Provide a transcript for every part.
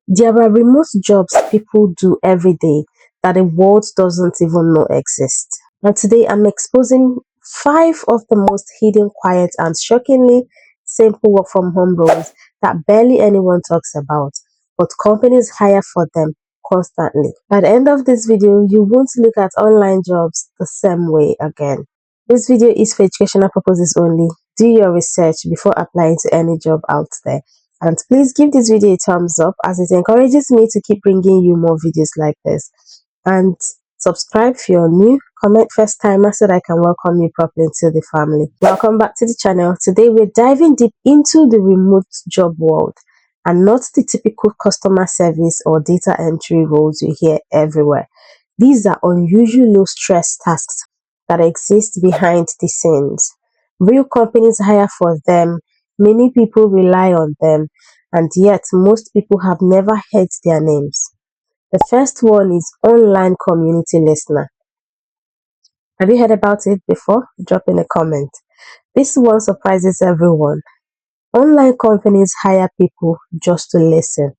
There are remote jobs people do every day that the world doesn't even know exist. And today I'm exposing 5 of the most hidden, quiet, and shockingly simple work from home roles that barely anyone talks about, but companies hire for them constantly. At the end of this video, you won't look at online jobs the same way again. This video is for educational purposes only. Do your research before applying to any job out there. And please give this video a thumbs up as it encourages me to keep bringing you more videos like this. And subscribe if you're new, comment first timer so that I can welcome you properly into the family. Welcome back to the channel. Today we're diving deep into the remote job world and not the typical customer service or data entry roles you hear everywhere. These are unusual low stress tasks that exist behind the scenes. Real companies hire for them, many people rely on them, and yet most people have never heard their names. The first one is online community listener. Have you heard about it before? Drop in a comment. This one surprises everyone. Online companies hire people just to listen.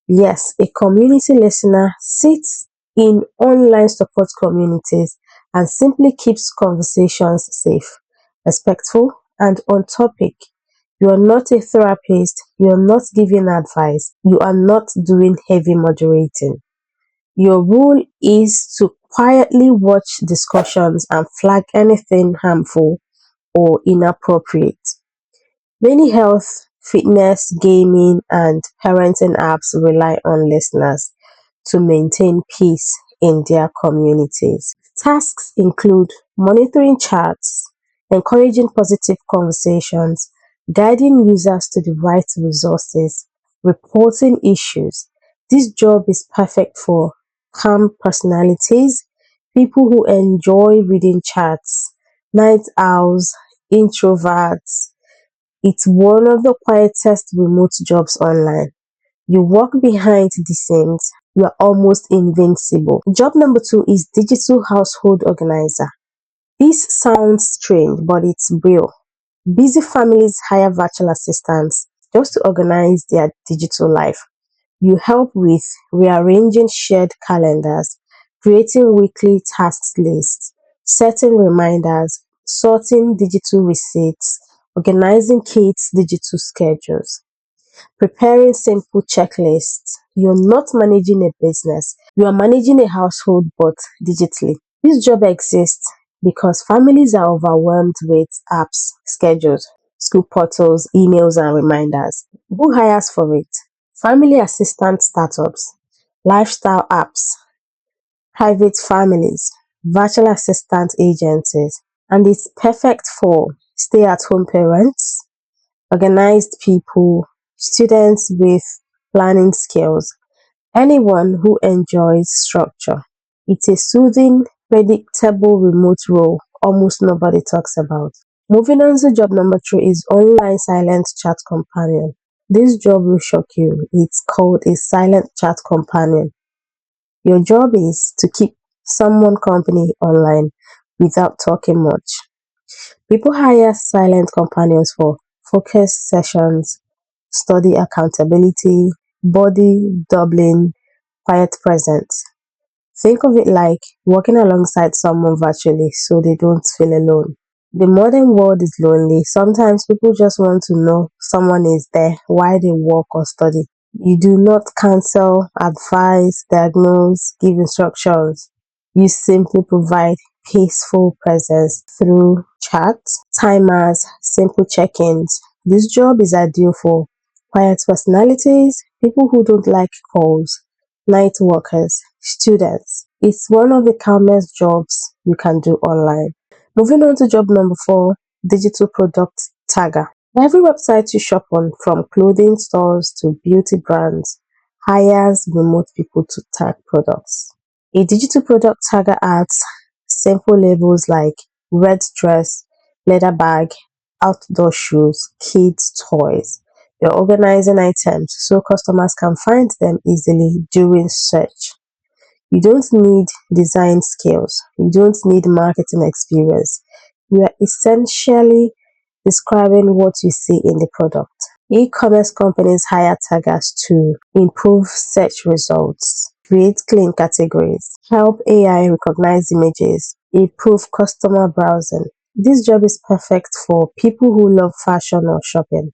Yes, a community listener sits in online support communities and simply keeps conversations safe, respectful, and on topic. You are not a therapist, you are not giving advice, you are not doing heavy moderating. Your role is to quietly watch discussions and flag anything harmful or inappropriate. Many health, fitness, gaming, and parenting apps rely on listeners to maintain peace in their communities. Tasks include monitoring chats, encouraging positive conversations, guiding users to the right resources, reporting issues. This job is perfect for calm personalities, people who enjoy reading chats, night owls, introverts. It's one of the quietest remote jobs online. You work behind the scenes, you are almost invincible. Job number 2 is digital household organizer. This sounds strange, but it's real. Busy families hire virtual assistants just to organize their digital life. You help with rearranging shared calendars, creating weekly tasks lists, setting reminders, sorting digital receipts, organizing kids' digital schedules, preparing simple checklists. You're not managing a business, you are managing a household but digitally. This job exists because families are overwhelmed with apps, schedules, school portals, emails, and reminders. Who hires for it? Family assistant startups, lifestyle apps, private families, virtual assistant agencies, and it's perfect for stay at home parents, organized people, students with planning skills, anyone who enjoys structure. It's a soothing, predictable remote role almost nobody talks about. Moving on to job number 3 is online silent chat companion. This job will shock you. It's called a silent chat companion. Your job is to keep someone company online without talking much. People hire silent companions for focus sessions, study accountability, body doubling, quiet presence. Think of it like working alongside someone virtually so they don't feel alone. The modern world is lonely. Sometimes people just want to know someone is there while they work or study. You do not counsel, advise, diagnose, give instructions. You simply provide peaceful presence through chat, timers, simple check-ins. This job is ideal for quiet personalities, people who don't like calls, night workers, students. It's one of the calmest jobs you can do online. Moving on to job number 4, digital product tagger. Every website you shop on, from clothing stores to beauty brands, hires remote people to tag products. A digital product tagger adds simple labels like red dress, leather bag, outdoor shoes, kids' toys. You're organizing items so customers can find them easily during search. You don't need design skills, you don't need marketing experience. You are essentially describing what you see in the product. E-commerce companies hire taggers to improve search results, create clean categories, help AI recognize images, improve customer browsing. This job is perfect for people who love fashion or shopping.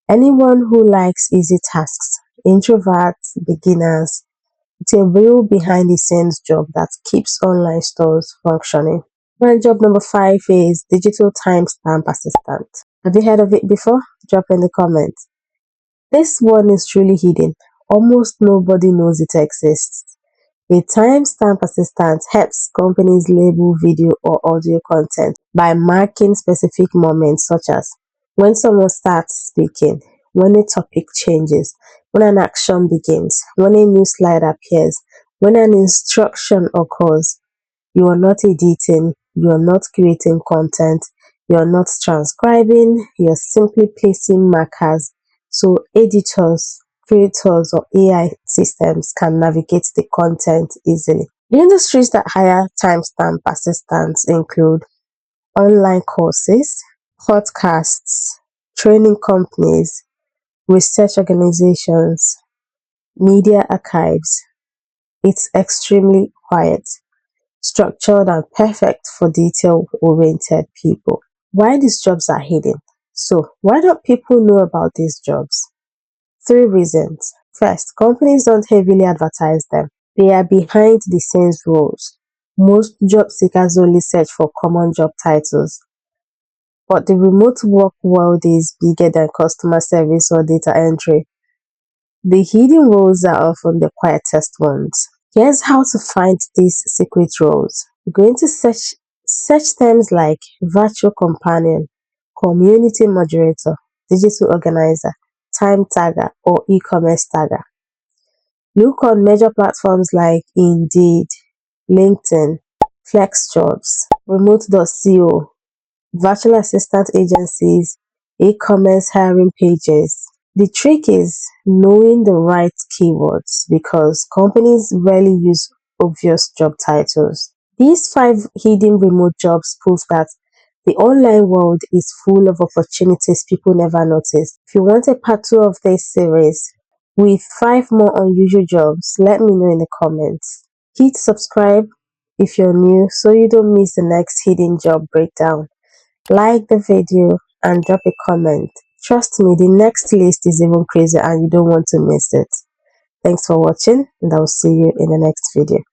Anyone who likes easy tasks, introverts, beginners. It's a real behind the scenes job that keeps online stores functioning. And job number 5 is digital timestamp assistant. Have you heard of it before? Drop in the comments. This one is truly hidden. Almost nobody knows it exists. A timestamp assistant helps companies label video or audio content by marking specific moments such as when someone starts speaking, when a topic changes, when an action begins, when a new slide appears, when an instruction occurs. You are not editing, you are not creating content, you are not transcribing, you are simply placing markers so editors, creators, or AI systems can navigate the content easily. The industries that hire timestamp assistants include online courses, podcasts, training companies, research organizations, media archives. It's extremely quiet, structured, and perfect for detail-oriented people. Why these jobs are hidden? So, why don't people know about these jobs? 3 reasons. First, companies don't heavily advertise them. They are behind the scenes roles. Most job seekers only search for common job titles, but the remote work world is bigger than customer service or data entry. The hidden roles are often the quietest ones. Here's how to find these secret roles. You're going to search terms like virtual companion, community moderator, digital organizer, time tagger, or e-commerce tagger. Look on major platforms like Indeed, LinkedIn, FlexJobs, Remote.co, virtual assistant agencies, e-commerce hiring pages. The trick is knowing the right keywords because companies rarely use obvious job titles. These 5 hidden remote jobs prove that the online world is full of opportunities people never notice. If you want a part 2 of this series with 5 more unusual jobs, let me know in the comments. Hit subscribe if you're new so you don't miss the next hidden job breakdown. Like the video and drop a comment. Trust me, the next list is even crazier and you don't want to miss it. Thanks for watching and I'll see you in the next video.